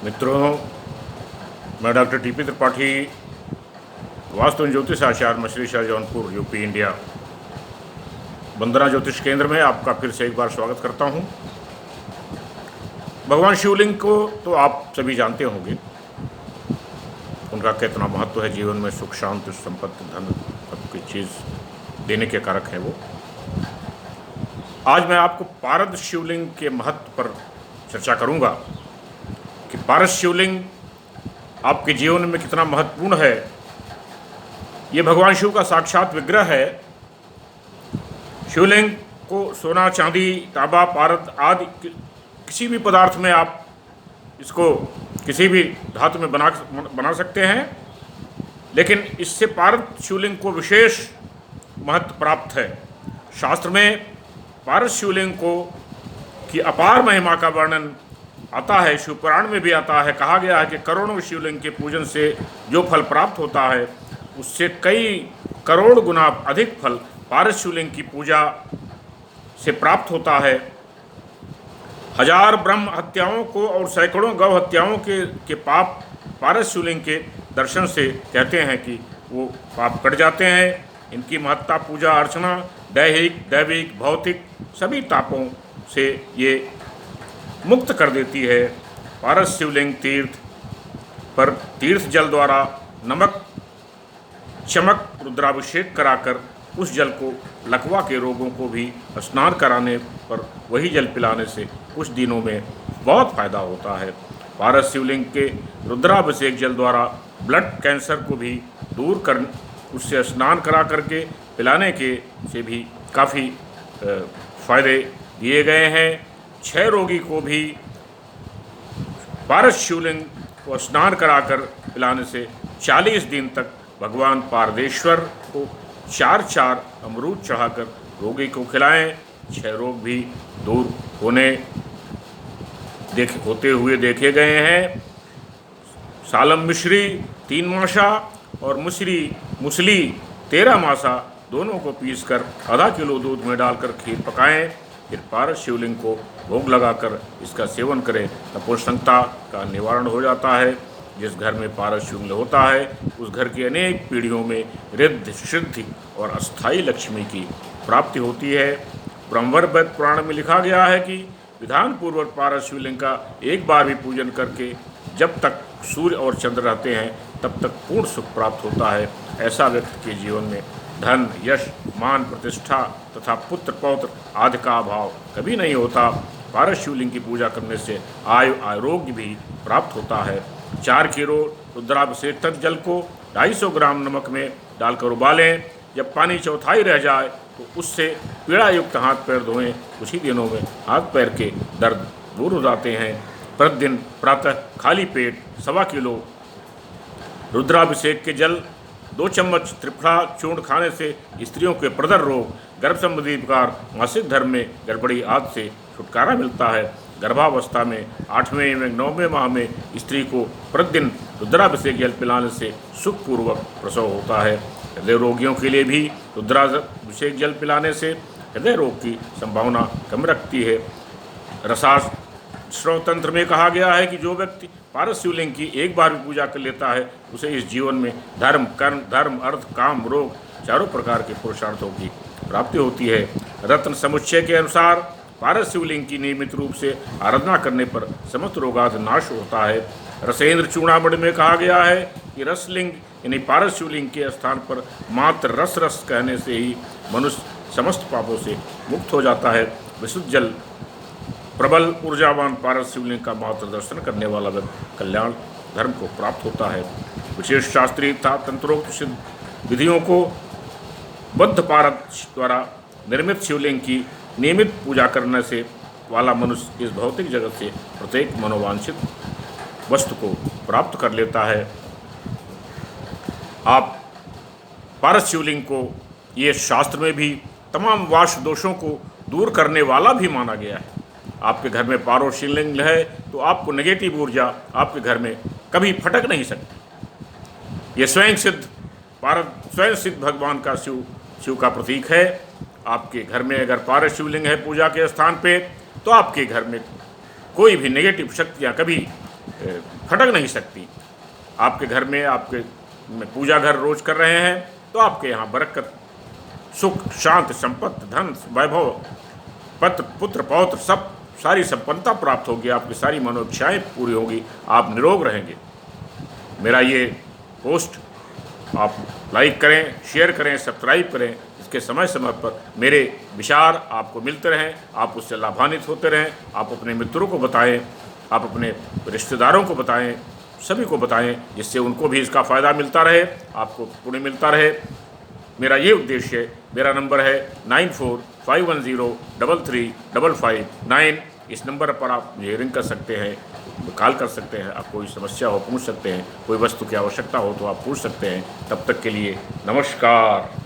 मित्रों, मैं doctor TP Tripathi, vastu एवं ज्योतिष आचार्य, मछली शहर, जौनपुर, यूपी, इंडिया, वंदना ज्योतिष केंद्र में आपका फिर से एक बार स्वागत करता हूं। भगवान शिवलिंग को तो आप सभी जानते होंगे, उनका कितना महत्व है। जीवन में सुख, शांति, संपत्ति, धन, सबकी चीज़ देने के कारक हैं वो। आज मैं आपको पारद शिवलिंग के महत्व पर चर्चा करूंगा कि पारद शिवलिंग आपके जीवन में कितना महत्वपूर्ण है। ये भगवान शिव का साक्षात विग्रह है। शिवलिंग को सोना, चांदी, तांबा, पारद आदि किसी भी पदार्थ में आप इसको किसी भी धातु में बना सकते हैं, लेकिन इससे पारद शिवलिंग को विशेष महत्व प्राप्त है। शास्त्र में पारद शिवलिंग को की अपार महिमा का वर्णन आता है। शिव पुराण में भी आता है। कहा गया है कि करोड़ों शिवलिंग के पूजन से जो फल प्राप्त होता है, उससे कई करोड़ गुना अधिक फल पारद शिवलिंग की पूजा से प्राप्त होता है। हजार ब्रह्म हत्याओं को और सैकड़ों गौ हत्याओं के पाप पारद शिवलिंग के दर्शन से कहते हैं कि वो पाप कट जाते हैं। इनकी महत्ता, पूजा अर्चना दैहिक, दैविक, भौतिक सभी तापों से ये मुक्त कर देती है। पारद शिवलिंग तीर्थ पर तीर्थ जल द्वारा नमक चमक रुद्राभिषेक कराकर उस जल को लकवा के रोगों को भी स्नान कराने पर वही जल पिलाने से कुछ दिनों में बहुत फायदा होता है। पारद शिवलिंग के रुद्राभिषेक जल द्वारा ब्लड कैंसर को भी दूर कर उससे स्नान करा करके पिलाने के से भी काफ़ी फायदे दिए गए हैं। क्षय रोगी को भी पारद शिवलिंग को स्नान कराकर पिलाने से 40 दिन तक भगवान पारदेश्वर को 4 अमरूद चढ़ाकर रोगी को खिलाएं। क्षय रोग भी दूर होते हुए देखे गए हैं। सालम मिश्री 3 मासा और मुसली 13 मासा दोनों को पीसकर आधा किलो दूध में डालकर खीर पकाएं। फिर पारद शिवलिंग को भोग लगाकर इसका सेवन करें। नपुंसकता का निवारण हो जाता है। जिस घर में पारद शिवलिंग होता है, उस घर की अनेक पीढ़ियों में रिद्धि, सिद्धि और अस्थायी लक्ष्मी की प्राप्ति होती है। ब्रह्मवैवर्त पुराण में लिखा गया है कि विधान पूर्वक पारद शिवलिंग का एक बार भी पूजन करके जब तक सूर्य और चंद्र रहते हैं तब तक पूर्ण सुख प्राप्त होता है। ऐसा व्यक्ति के जीवन में धन, यश, मान, प्रतिष्ठा तथा पुत्र पौत्र आदि का अभाव कभी नहीं होता। पारद शिवलिंग की पूजा करने से आरोग्य भी प्राप्त होता है। 4 किलो रुद्राभिषेक जल को 250 ग्राम नमक में डालकर उबालें। जब पानी चौथाई रह जाए तो उससे पीड़ा युक्त हाथ पैर धोएं। कुछ ही दिनों में हाथ पैर के दर्द दूर हो जाते हैं। प्रतिदिन प्रातः खाली पेट 1.25 किलो रुद्राभिषेक के जल 2 चम्मच त्रिफला चूर्ण खाने से स्त्रियों के प्रदर रोग, गर्भ संबंधी विकार, मासिक धर्म में गड़बड़ी आदि से छुटकारा मिलता है। गर्भावस्था में 8वें एवं 9वें माह में स्त्री को प्रतिदिन रुद्राभिषेक जल पिलाने से सुखपूर्वक प्रसव होता है। हृदय रोगियों के लिए भी रुद्राभिषेक जल पिलाने से हृदय रोग की संभावना कम रखती है। रसाश्रव तंत्र में कहा गया है कि जो व्यक्ति पारद शिवलिंग की एक बार भी पूजा कर लेता है, उसे इस जीवन में धर्म, कर्म, धर्म, अर्थ, काम, रोग चारों प्रकार के पुरुषार्थों की प्राप्ति होती है। रत्न समुच्चय के अनुसार पारद शिवलिंग की नियमित रूप से आराधना करने पर समस्त रोगादि नाश होता है। रसेंद्र चूड़ामणि में कहा गया है कि रसलिंग यानी पारद शिवलिंग के स्थान पर मात्र रस कहने से ही मनुष्य समस्त पापों से मुक्त हो जाता है। विशुद्ध जल प्रबल ऊर्जावान पारद शिवलिंग का मात्र दर्शन करने वाला व्यक्ति कल्याण धर्म को प्राप्त होता है। विशेष शास्त्रीय तथा तंत्रोक्त सिद्ध विधियों को बद्ध पारद द्वारा निर्मित शिवलिंग की नियमित पूजा करने से वाला मनुष्य इस भौतिक जगत से प्रत्येक मनोवांछित वस्तु को प्राप्त कर लेता है। आप पारद शिवलिंग को ये शास्त्र में भी तमाम वास्तु दोषों को दूर करने वाला भी माना गया है। आपके घर में पारद शिवलिंग है तो आपको नेगेटिव ऊर्जा आपके घर में कभी फटक नहीं सकती। ये स्वयं सिद्ध भगवान का शिव का प्रतीक है। आपके घर में अगर पारद शिवलिंग है पूजा के स्थान पे, तो आपके घर में कोई भी नेगेटिव शक्तियाँ कभी फटक नहीं सकती। आपके घर में आपके पूजा घर रोज कर रहे हैं तो आपके यहाँ बरकत, सुख, शांति, संपत्ति, धन, वैभव, पुत्र पौत्र सब सारी संपन्नता प्राप्त होगी। आपकी सारी मनोइच्छाएं पूरी होगी, आप निरोग रहेंगे। मेरा ये पोस्ट आप लाइक करें, शेयर करें, सब्सक्राइब करें। इसके समय समय पर मेरे विचार आपको मिलते रहें, आप उससे लाभान्वित होते रहें। आप अपने मित्रों को बताएं, आप अपने रिश्तेदारों को बताएं, सभी को बताएं, जिससे उनको भी इसका फ़ायदा मिलता रहे, आपको पुण्य मिलता रहे। मेरा ये उद्देश्य है। मेरा नंबर है 9451033559। इस नंबर पर आप मुझे रिंग कर सकते हैं, कॉल कर सकते हैं। आप कोई समस्या हो पूछ सकते हैं, कोई वस्तु की आवश्यकता हो तो आप पूछ सकते हैं। तब तक के लिए नमस्कार।